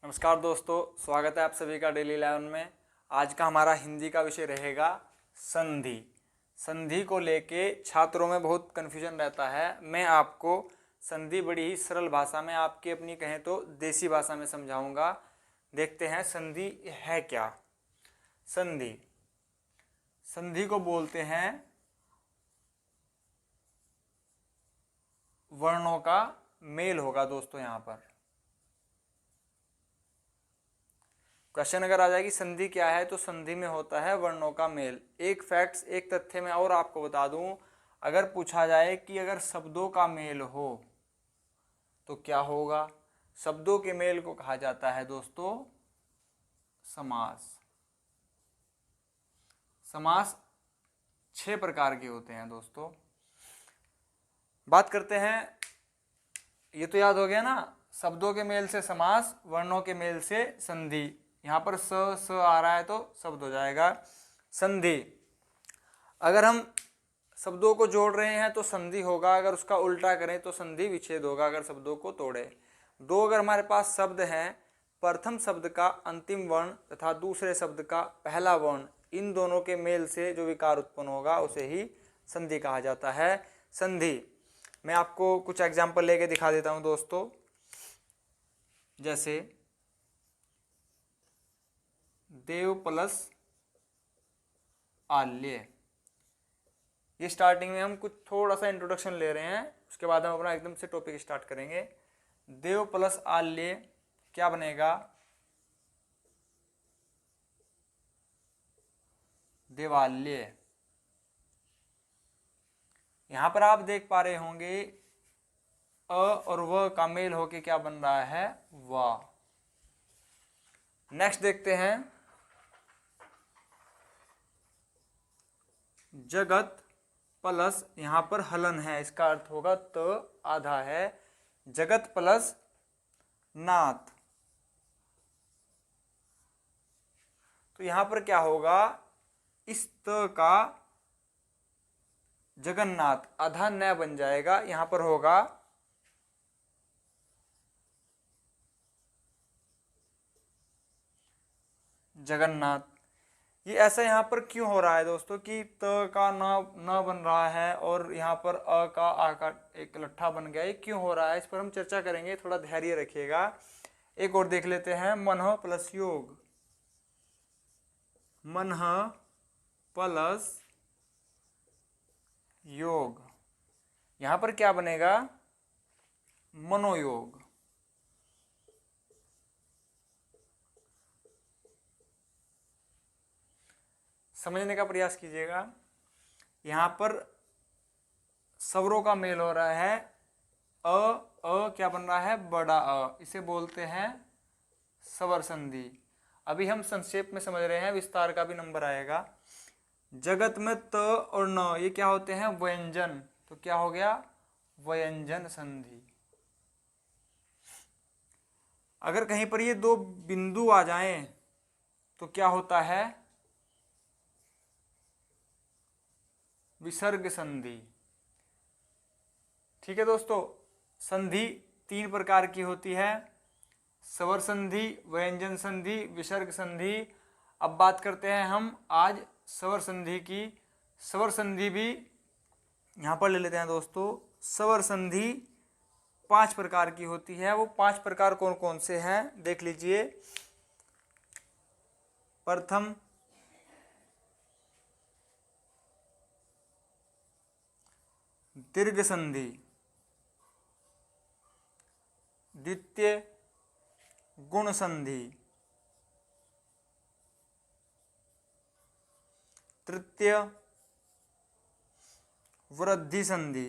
नमस्कार दोस्तों, स्वागत है आप सभी का डेली 11 में। आज का हमारा हिंदी का विषय रहेगा संधि। संधि को लेके छात्रों में बहुत कन्फ्यूजन रहता है। मैं आपको संधि बड़ी ही सरल भाषा में, आपकी अपनी कहें तो देसी भाषा में समझाऊंगा। देखते हैं संधि है क्या। संधि संधि को बोलते हैं वर्णों का मेल होगा दोस्तों। यहाँ पर क्वेश्चन अगर आ जाएगी संधि क्या है, तो संधि में होता है वर्णों का मेल। एक फैक्ट्स, एक तथ्य में और आपको बता दूं, अगर पूछा जाए कि अगर शब्दों का मेल हो तो क्या होगा। शब्दों के मेल को कहा जाता है दोस्तों समास। समास 6 प्रकार के होते हैं दोस्तों। बात करते हैं, ये तो याद हो गया ना, शब्दों के मेल से समास, वर्णों के मेल से संधि। यहाँ पर स आ रहा है तो शब्द हो जाएगा संधि। अगर हम शब्दों को जोड़ रहे हैं तो संधि होगा, अगर उसका उल्टा करें तो संधि विच्छेद होगा। अगर शब्दों को तोड़े दो, अगर हमारे पास शब्द हैं, प्रथम शब्द का अंतिम वर्ण तथा दूसरे शब्द का पहला वर्ण, इन दोनों के मेल से जो विकार उत्पन्न होगा उसे ही संधि कहा जाता है। संधि मैं आपको कुछ एग्जाम्पल लेके दिखा देता हूं दोस्तों। जैसे देव प्लस आल्य, ये स्टार्टिंग में हम कुछ थोड़ा सा इंट्रोडक्शन ले रहे हैं, उसके बाद हम अपना एकदम से टॉपिक स्टार्ट करेंगे। देव प्लस आल्य क्या बनेगा, देवाल्य। यहां पर आप देख पा रहे होंगे अ और व का मेल होके क्या बन रहा है, वा। नेक्स्ट देखते हैं जगत प्लस, यहां पर हलन है, इसका अर्थ होगा त आधा है, जगत प्लस नाथ। तो यहां पर क्या होगा, इस त का जगन्नाथ आधा न बन जाएगा, यहां पर होगा जगन्नाथ। ये ऐसा यहाँ पर क्यों हो रहा है दोस्तों कि त का न बन रहा है और यहाँ पर अ का आ का एक लट्ठा बन गया, ये क्यों हो रहा है, इस पर हम चर्चा करेंगे, थोड़ा धैर्य रखिएगा। एक और देख लेते हैं, मनः प्लस योग। मनः प्लस योग, यहां पर क्या बनेगा, मनोयोग। समझने का प्रयास कीजिएगा। यहां पर स्वरों का मेल हो रहा है, अ क्या बन रहा है, बड़ा अ, इसे बोलते हैं स्वर संधि। अभी हम संक्षेप में समझ रहे हैं, विस्तार का भी नंबर आएगा। जगत में त और न ये क्या होते हैं, व्यंजन, तो क्या हो गया, व्यंजन संधि। अगर कहीं पर ये दो बिंदु आ जाएं तो क्या होता है, विसर्ग संधि। ठीक है दोस्तों, संधि 3 प्रकार की होती है, स्वर संधि, व्यंजन संधि, विसर्ग संधि। अब बात करते हैं हम आज स्वर संधि की। स्वर संधि भी यहां पर ले लेते हैं दोस्तों। स्वर संधि 5 प्रकार की होती है। वो 5 प्रकार कौन कौन से हैं देख लीजिए। प्रथम दीर्घ संधि, द्वितीय गुण संधि, तृतीय वृद्धि संधि,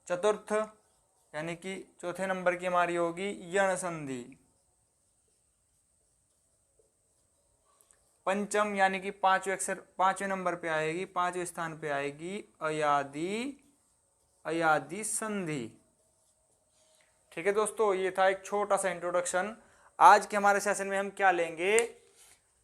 चतुर्थ यानी कि चौथे नंबर की हमारी होगी यण संधि, पंचम यानी कि 5वें नंबर पे आएगी, 5वें स्थान पे आएगी अयादि संधि। ठीक है दोस्तों, ये था एक छोटा सा इंट्रोडक्शन। आज के हमारे सेशन में हम क्या लेंगे,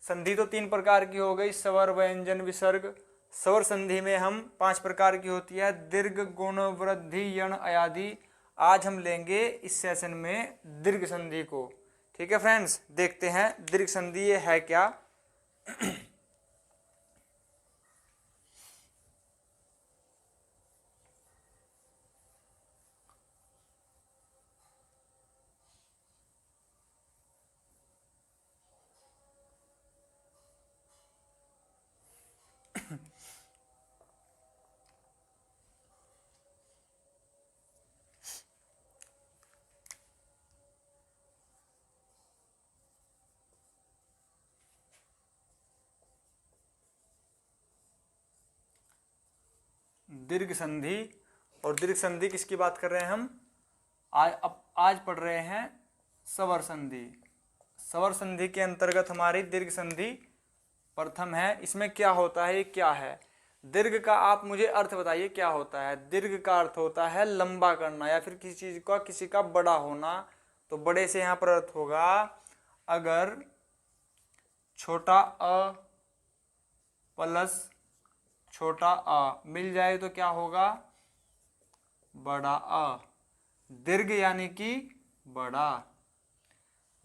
संधि तो 3 प्रकार की हो गई, स्वर व्यंजन विसर्ग। स्वर संधि में हम 5 प्रकार की होती है, दीर्घ गुण वृद्धि यण अयादि। आज हम लेंगे इस सेशन में दीर्घ संधि को। ठीक है फ्रेंड्स, देखते हैं दीर्घ संधि ये है क्या। दीर्घ संधि, और दीर्घ संधि किसकी बात कर रहे हैं हम आज पढ़ रहे हैं स्वर संधि। स्वर संधि के अंतर्गत हमारी दीर्घ संधि प्रथम है। इसमें क्या होता है, ये क्या है? दीर्घ का आप मुझे अर्थ बताइए क्या होता है। दीर्घ का अर्थ होता है लंबा करना या फिर किसी चीज का किसी का बड़ा होना। तो बड़े से यहाँ पर अर्थ होगा अगर छोटा अ प्लस छोटा अ मिल जाए तो क्या होगा, बड़ा अ। दीर्घ यानी कि बड़ा।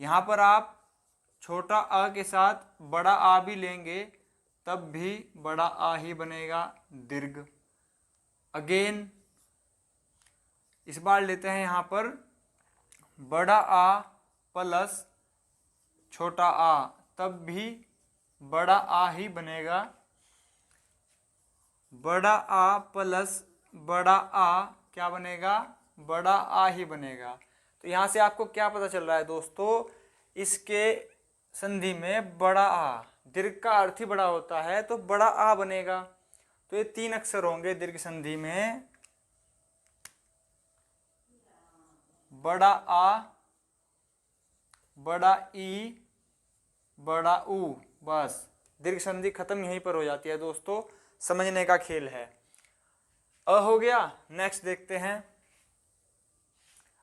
यहाँ पर आप छोटा अ के साथ बड़ा आ भी लेंगे तब भी बड़ा आ ही बनेगा, दीर्घ। अगेन इस बार लेते हैं यहाँ पर बड़ा आ प्लस छोटा आ, तब भी बड़ा आ ही बनेगा। बड़ा आ प्लस बड़ा आ क्या बनेगा, बड़ा आ ही बनेगा। तो यहाँ से आपको क्या पता चल रहा है दोस्तों, इसके संधि में बड़ा आ, दीर्घ का अर्थ ही बड़ा होता है तो बड़ा आ बनेगा। तो ये 3 अक्षर होंगे दीर्घ संधि में, बड़ा आ, बड़ा ई, बड़ा ऊ। बस दीर्घ संधि खत्म यहीं पर हो जाती है दोस्तों, समझने का खेल है। अ हो गया। नेक्स्ट देखते हैं,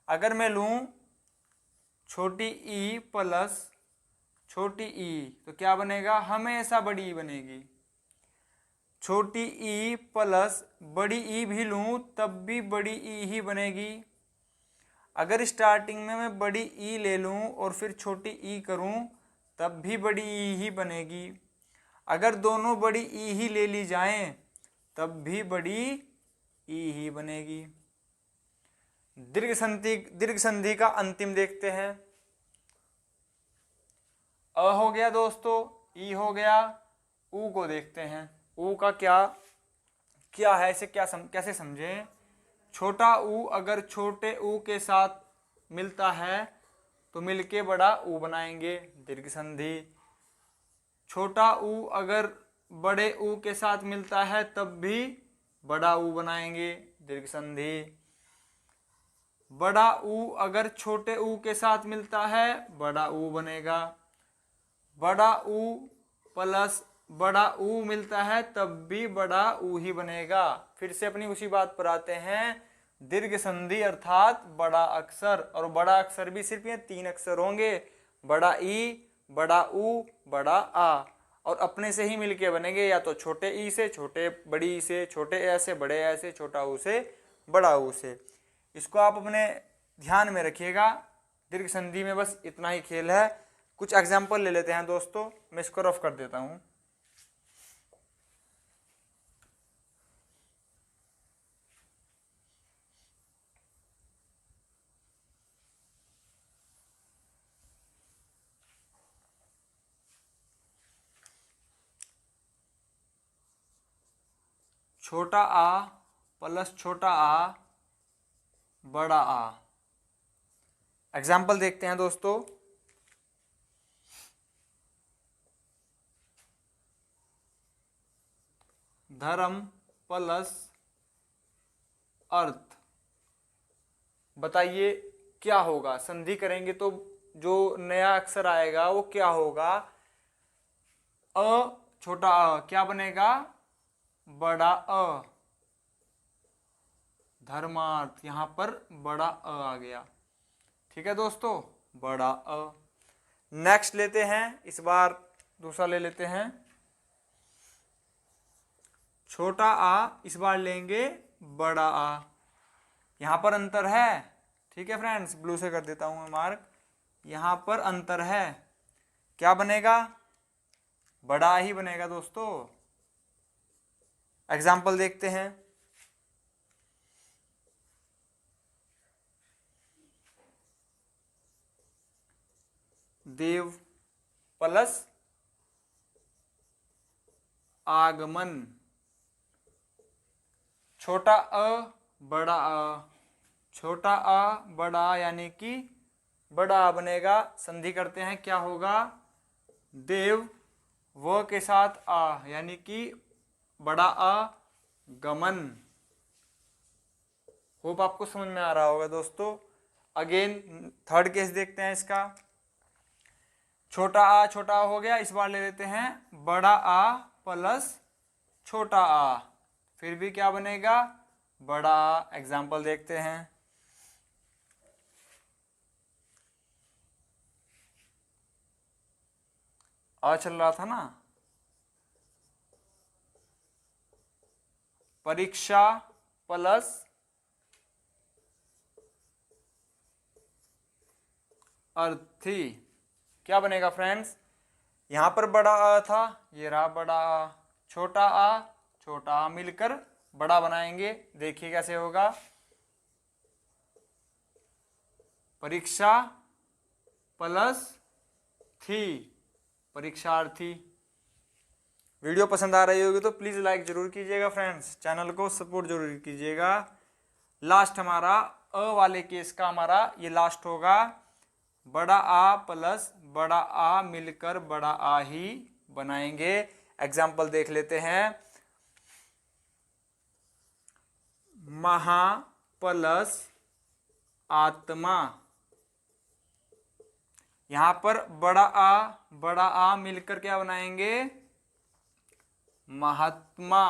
अगर मैं लूं छोटी ई प्लस छोटी ई तो क्या बनेगा, हमेशा बड़ी ई बनेगी। छोटी ई प्लस बड़ी ई भी लूं तब भी बड़ी ई ही बनेगी। अगर स्टार्टिंग में मैं बड़ी ई ले लूं और फिर छोटी ई करूं तब भी बड़ी ई ही बनेगी। अगर दोनों बड़ी ई ही ले ली जाएं तब भी बड़ी ई ही बनेगी। दीर्घ संधि का अंतिम देखते हैं। अ हो गया दोस्तों, ई हो गया, ऊ को देखते हैं। ऊ का क्या है, इसे कैसे समझें। छोटा ऊ अगर छोटे ऊ के साथ मिलता है तो मिलके बड़ा ऊ बनाएंगे, दीर्घ संधि। छोटा ऊ अगर बड़े ऊ के साथ मिलता है तब भी बड़ा ऊ बनाएंगे, दीर्घ संधि। बड़ा ऊ अगर छोटे ऊ के साथ मिलता है बड़ा ऊ बनेगा। बड़ा ऊ प्लस बड़ा ऊ मिलता है तब भी बड़ा ऊ ही बनेगा। फिर से अपनी उसी बात पर आते हैं, दीर्घ संधि अर्थात बड़ा अक्षर, और बड़ा अक्षर भी सिर्फ ये 3 अक्षर होंगे, बड़ा ई, बड़ा ऊ, बड़ा आ, और अपने से ही मिलके बनेंगे, या तो छोटे ई से, छोटे बड़ी ई से, छोटे ए से, बड़े ए से, छोटा ऊ से, बड़ा ऊ से। इसको आप अपने ध्यान में रखिएगा। दीर्घ संधि में बस इतना ही खेल है। कुछ एग्जाम्पल ले लेते हैं दोस्तों, मैं इसको रफ कर देता हूं। छोटा आ प्लस छोटा आ, बड़ा आ। एग्जाम्पल देखते हैं दोस्तों। धर्म प्लस अर्थ, बताइए क्या होगा। संधि करेंगे तो जो नया अक्षर आएगा वो क्या होगा, अ छोटा अ क्या बनेगा, बड़ा अ। धर्मार्थ, यहां पर बड़ा अ आ गया। ठीक है दोस्तों, बड़ा अ। नेक्स्ट लेते हैं, इस बार दूसरा ले लेते हैं। छोटा आ, इस बार लेंगे बड़ा आ। यहां पर अंतर है, ठीक है फ्रेंड्स, ब्लू से कर देता हूं मैं मार्क। यहां पर अंतर है, क्या बनेगा, बड़ा ही बनेगा दोस्तों। एग्जाम्पल देखते हैं। देव प्लस आगमन, छोटा अ बड़ा अ, छोटा अ बड़ा यानी कि बड़ा बनेगा। संधि करते हैं, क्या होगा, देव व के साथ आ यानी कि बड़ा अ गमन। होप आपको समझ में आ रहा होगा दोस्तों। अगेन थर्ड केस देखते हैं इसका। छोटा आ हो गया, इस बार ले लेते हैं बड़ा आ प्लस छोटा आ, फिर भी क्या बनेगा, बड़ा आ। एग्जाम्पल देखते हैं। आ चल रहा था ना, परीक्षा प्लस अर्थी, क्या बनेगा फ्रेंड्स, यहां पर बड़ा आ था, ये रहा बड़ा आ, छोटा आ मिलकर बड़ा बनाएंगे। देखिए कैसे होगा, परीक्षा प्लस थी, परीक्षार्थी। वीडियो पसंद आ रही होगी तो प्लीज लाइक जरूर कीजिएगा फ्रेंड्स, चैनल को सपोर्ट जरूर कीजिएगा। लास्ट हमारा अ वाले केस का हमारा ये लास्ट होगा, बड़ा आ प्लस बड़ा आ मिलकर बड़ा आ ही बनाएंगे। एग्जाम्पल देख लेते हैं। महा प्लस आत्मा, यहां पर बड़ा आ मिलकर क्या बनाएंगे, महात्मा।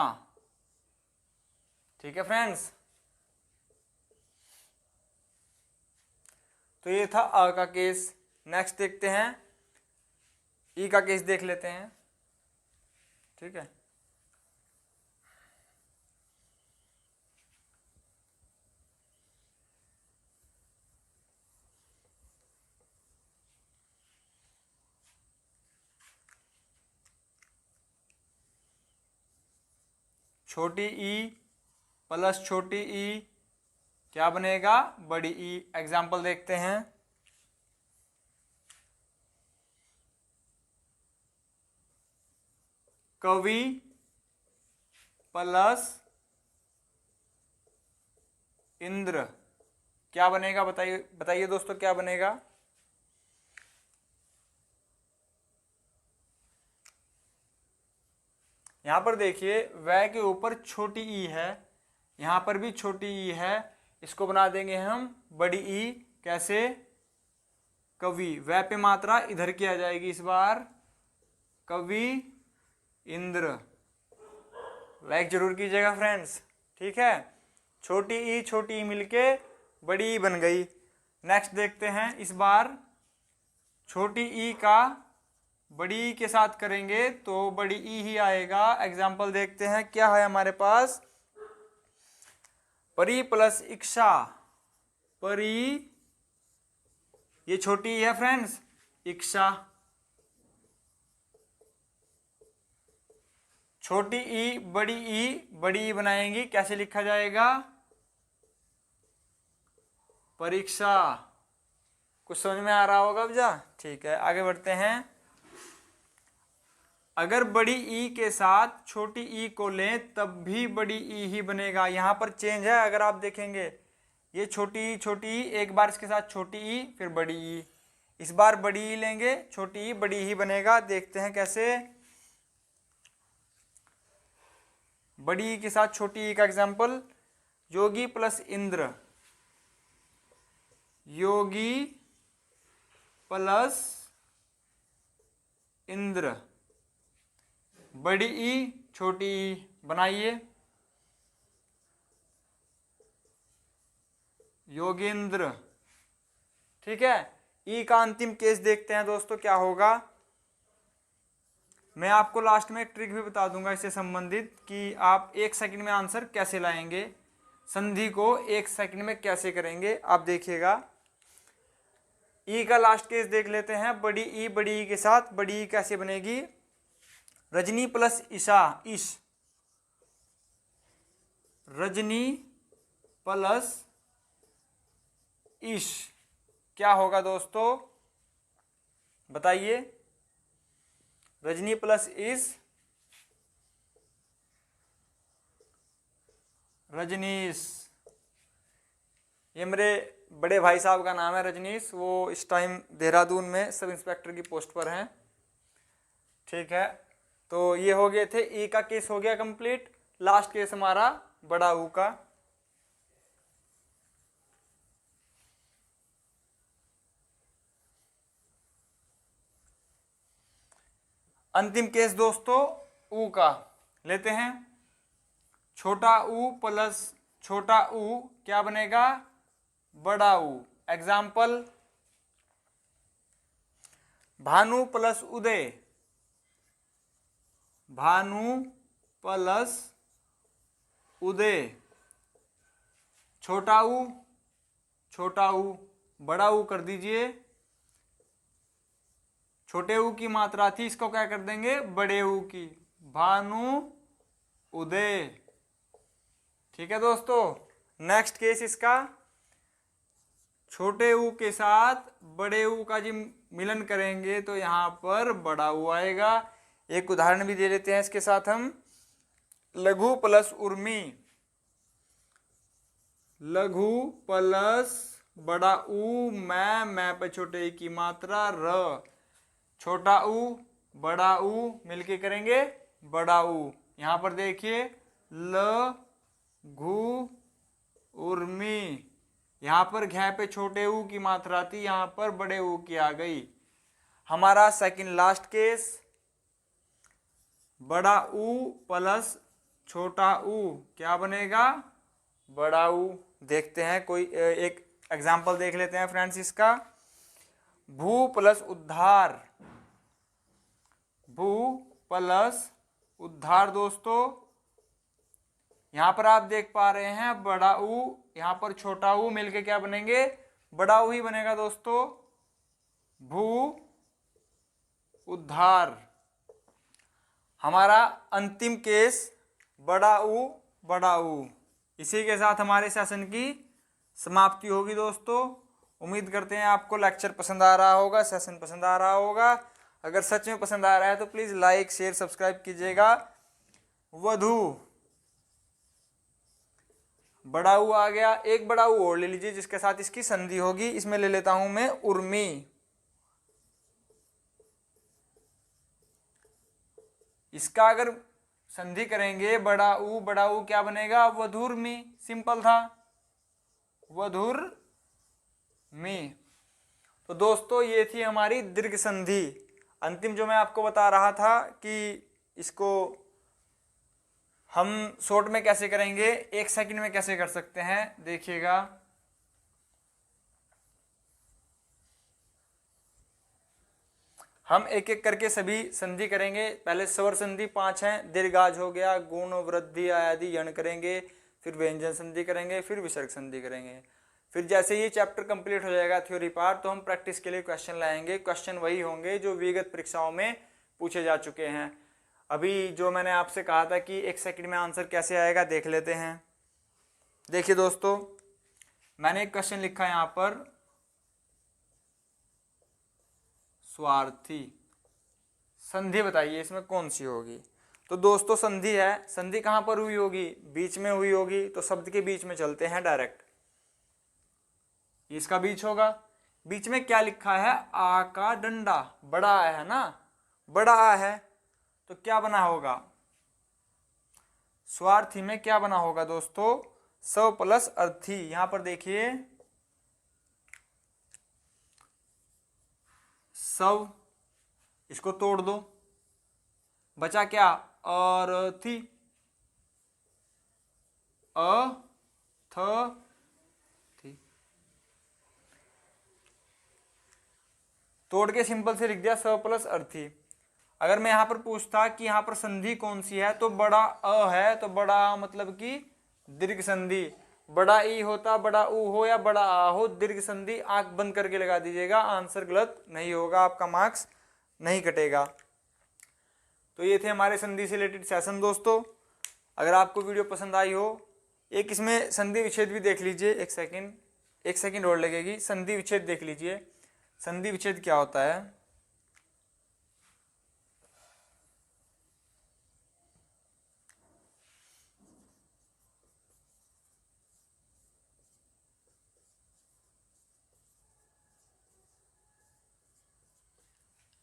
ठीक है फ्रेंड्स, तो ये था अ का केस। नेक्स्ट देखते हैं, ई का केस देख लेते हैं। ठीक है, छोटी ई प्लस छोटी ई क्या बनेगा, बड़ी ई। एग्जाम्पल देखते हैं। कवि प्लस इंद्र, क्या बनेगा, बताइए बताइए दोस्तों, क्या बनेगा, यहां पर देखिए वह के ऊपर छोटी ई है, यहां पर भी छोटी ई है, इसको बना देंगे हम बड़ी ई। कैसे, कवि, वह पे मात्रा इधर की आ जाएगी इस बार, कवि इंद्र। लाइक जरूर कीजिएगा फ्रेंड्स। ठीक है, छोटी ई मिलके बड़ी ई बन गई। नेक्स्ट देखते हैं, इस बार छोटी ई का बड़ी ई के साथ करेंगे तो बड़ी ई ही आएगा। एग्जाम्पल देखते हैं, क्या है हमारे पास, परी प्लस इक्षा, परी ये छोटी ई है फ्रेंड्स, इक्षा, छोटी ई बड़ी ई बनाएंगी, कैसे लिखा जाएगा, परीक्षा। कुछ समझ में आ रहा होगा भैया। ठीक है, आगे बढ़ते हैं। अगर बड़ी ई के साथ छोटी ई को लें तब भी बड़ी ई ही बनेगा। यहां पर चेंज है, अगर आप देखेंगे ये छोटी ई, एक बार इसके साथ छोटी ई फिर बड़ी ई, इस बार बड़ी ई लेंगे, छोटी ई बड़ी ही बनेगा। देखते हैं कैसे, बड़ी ई के साथ छोटी ई का एग्जाम्पल, योगी प्लस इंद्र, योगी प्लस इंद्र, बड़ी ई छोटी ई बनाइए, योगेंद्र। ठीक है, ई का अंतिम केस देखते हैं दोस्तों, क्या होगा। मैं आपको लास्ट में एक ट्रिक भी बता दूंगा इससे संबंधित कि आप 1 सेकंड में आंसर कैसे लाएंगे। संधि को 1 सेकंड में कैसे करेंगे आप देखिएगा। ई का लास्ट केस देख लेते हैं। बड़ी ई के साथ बड़ी ई कैसे बनेगी? रजनी प्लस ईशा, इश, रजनी प्लस इश क्या होगा दोस्तों बताइए? रजनी प्लस इश, रजनीश। ये मेरे बड़े भाई साहब का नाम है रजनीश, वो इस टाइम देहरादून में सब इंस्पेक्टर की पोस्ट पर हैं। ठीक है, तो ये हो गए थे, ई का केस हो गया कंप्लीट। लास्ट केस हमारा बड़ा ऊ का। अंतिम केस दोस्तों ऊ का लेते हैं। छोटा ऊ प्लस छोटा ऊ क्या बनेगा? बड़ा ऊ। एग्जाम्पल, भानु प्लस उदय, भानु प्लस उदय। छोटा ऊ बड़ा ऊ कर दीजिए। छोटे ऊ की मात्रा थी, इसको क्या कर देंगे? बड़े ऊ की, भानु उदय। ठीक है दोस्तों, नेक्स्ट केस इसका, छोटे ऊ के साथ बड़े ऊ का जी मिलन करेंगे तो यहां पर बड़ा ऊ आएगा। एक उदाहरण भी दे लेते हैं इसके साथ हम। लघु प्लस उर्मी, लघु प्लस बड़ा ऊ, मैं पे छोटे ई की मात्रा र, छोटा ऊ बड़ा ऊ मिलके करेंगे बड़ा ऊ। यहां पर देखिए ल घु उर्मी, यहां पर घ पे छोटे ऊ की मात्रा थी, यहां पर बड़े ऊ की आ गई। हमारा सेकंड लास्ट केस, बड़ा ऊ प्लस छोटा ऊ क्या बनेगा? बड़ा ऊ। देखते हैं कोई एक एग्जाम्पल देख लेते हैं फ्रेंड्स इसका। भू प्लस उद्धार, भू प्लस उद्धार दोस्तों, यहां पर आप देख पा रहे हैं बड़ा ऊ, यहां पर छोटा ऊ मिलके क्या बनेंगे? बड़ा ऊ ही बनेगा दोस्तों, भू उद्धार। हमारा अंतिम केस बड़ा ऊ। इसी के साथ हमारे सेशन की समाप्ति होगी दोस्तों। उम्मीद करते हैं आपको लेक्चर पसंद आ रहा होगा, सेशन पसंद आ रहा होगा। अगर सच में पसंद आ रहा है तो प्लीज लाइक शेयर सब्सक्राइब कीजिएगा। वधु, बड़ा ऊ आ गया, एक बड़ा ऊ और ले लीजिए जिसके साथ इसकी संधि होगी। इसमें ले लेता हूं मैं उर्मी। इसका अगर संधि करेंगे बड़ा ऊ क्या बनेगा? वधुर्मी। सिंपल था, वधुर्मी। तो दोस्तों ये थी हमारी दीर्घ संधि। अंतिम जो मैं आपको बता रहा था कि इसको हम शॉर्ट में कैसे करेंगे, 1 सेकंड में कैसे कर सकते हैं, देखिएगा। हम एक एक करके सभी संधि करेंगे। पहले स्वर संधि 5 हैं, दीर्घाज हो गया, गुण वृद्धि आदि यण करेंगे, फिर व्यंजन संधि करेंगे, फिर विसर्ग संधि करेंगे। फिर जैसे ये चैप्टर कंप्लीट हो जाएगा थ्योरी पार्ट, तो हम प्रैक्टिस के लिए क्वेश्चन लाएंगे। क्वेश्चन वही होंगे जो विगत परीक्षाओं में पूछे जा चुके हैं। अभी जो मैंने आपसे कहा था कि 1 सेकंड में आंसर कैसे आएगा देख लेते हैं। देखिए दोस्तों, मैंने एक क्वेश्चन लिखा है यहाँ पर, स्वार्थी। संधि बताइए इसमें कौन सी होगी? तो दोस्तों संधि है, संधि कहां पर हुई होगी? बीच में हुई होगी। तो शब्द के बीच में चलते हैं डायरेक्ट, इसका बीच होगा। बीच में क्या लिखा है? आ का डंडा, बड़ा आ है ना, बड़ा आ है, तो क्या बना होगा? स्वार्थी में क्या बना होगा दोस्तों? स प्लस अर्थी। यहां पर देखिए सव, इसको तोड़ दो, बचा क्या? अर्थी, थी। तोड़ के सिंपल से लिख दिया स प्लस अर्थी। अगर मैं यहां पर पूछता कि यहां पर संधि कौन सी है, तो बड़ा अ है, तो बड़ा मतलब कि दीर्घ संधि। बड़ा ई होता, बड़ा ऊ हो या बड़ा आ हो, दीर्घ संधि आंख बंद करके लगा दीजिएगा, आंसर गलत नहीं होगा, आपका मार्क्स नहीं कटेगा। तो ये थे हमारे संधि से रिलेटेड सेशन दोस्तों। अगर आपको वीडियो पसंद आई हो, एक इसमें संधि विच्छेद भी देख लीजिए। एक सेकंड और लगेगी। संधि विच्छेद देख लीजिए। संधि विच्छेद क्या होता है?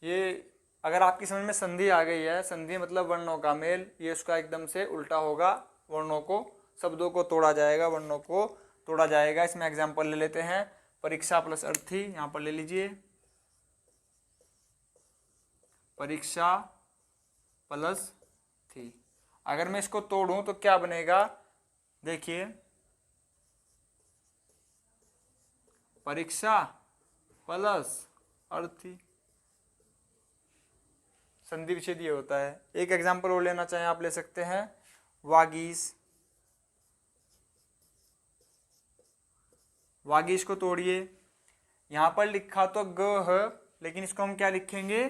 ये अगर आपकी समझ में संधि आ गई है, संधि मतलब वर्णों का मेल, ये उसका एकदम से उल्टा होगा। वर्णों को, शब्दों को तोड़ा जाएगा, वर्णों को तोड़ा जाएगा। इसमें एग्जाम्पल ले लेते हैं। परीक्षा प्लस अर्थी, यहाँ पर ले लीजिए, परीक्षा प्लस थी। अगर मैं इसको तोड़ूं तो क्या बनेगा? देखिए, परीक्षा प्लस अर्थी, संधि विच्छेद ये होता है। एक एग्जाम्पल और लेना चाहें आप ले सकते हैं, वागीश। वागीश को तोड़िए। यहां पर लिखा तो ग है, लेकिन इसको हम क्या लिखेंगे?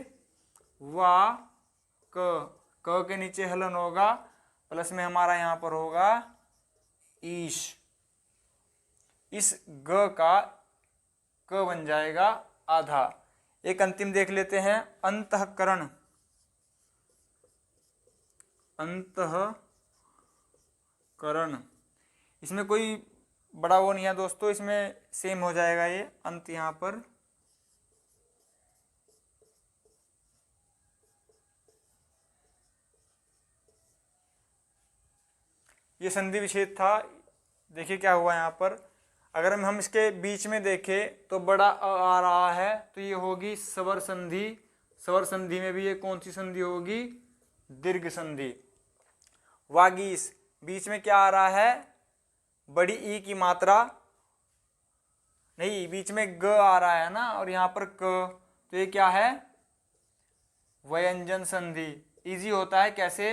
वा क के नीचे हलन होगा, प्लस में हमारा यहां पर होगा ईश। इस ग का क बन जाएगा आधा। एक अंतिम देख लेते हैं, अंतःकरण। अंतःकरण, इसमें कोई बड़ा वो नहीं है दोस्तों, इसमें सेम हो जाएगा ये अंत यहां पर। ये संधि विच्छेद था। देखिए क्या हुआ यहाँ पर। अगर हम इसके बीच में देखें तो बड़ा अ आ रहा है, तो ये होगी स्वर संधि। स्वर संधि में भी ये कौन सी संधि होगी? दीर्घ संधि। वागीश, बीच में क्या आ रहा है? बड़ी ई की मात्रा नहीं, बीच में ग आ रहा है ना, और यहाँ पर क, तो ये क्या है? व्यंजन संधि। इजी होता है कैसे?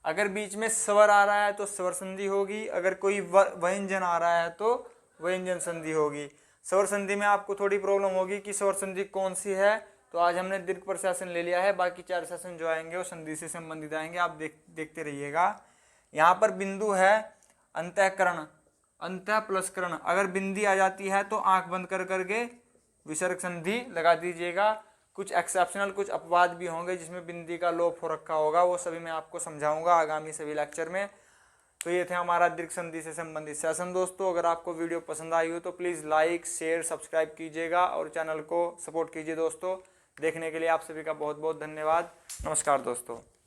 अगर बीच में स्वर आ रहा है तो स्वर संधि होगी, अगर कोई व्यंजन आ रहा है तो व्यंजन संधि होगी। स्वर संधि में आपको थोड़ी प्रॉब्लम होगी कि स्वर संधि कौन सी है, तो आज हमने दीर्घ पर सेशन ले लिया है, बाकी 4 सेशन जो आएंगे वो संधि से संबंधित आएंगे, आप देखते रहिएगा। यहाँ पर बिंदु है अंतःकरण, अंतः प्लस करण। अगर बिंदी आ जाती है तो आंख बंद कर करके विसर्ग संधि लगा दीजिएगा। कुछ एक्सेप्शनल, कुछ अपवाद भी होंगे जिसमें बिंदी का लोप हो रखा होगा, वो सभी मैं आपको समझाऊंगा आगामी सभी लेक्चर में। तो ये थे हमारा दीर्घ संधि से संबंधित सेशन दोस्तों। अगर आपको वीडियो पसंद आई हो तो प्लीज़ लाइक, शेयर, सब्सक्राइब कीजिएगा और चैनल को सपोर्ट कीजिए दोस्तों। देखने के लिए आप सभी का बहुत बहुत धन्यवाद। नमस्कार दोस्तों।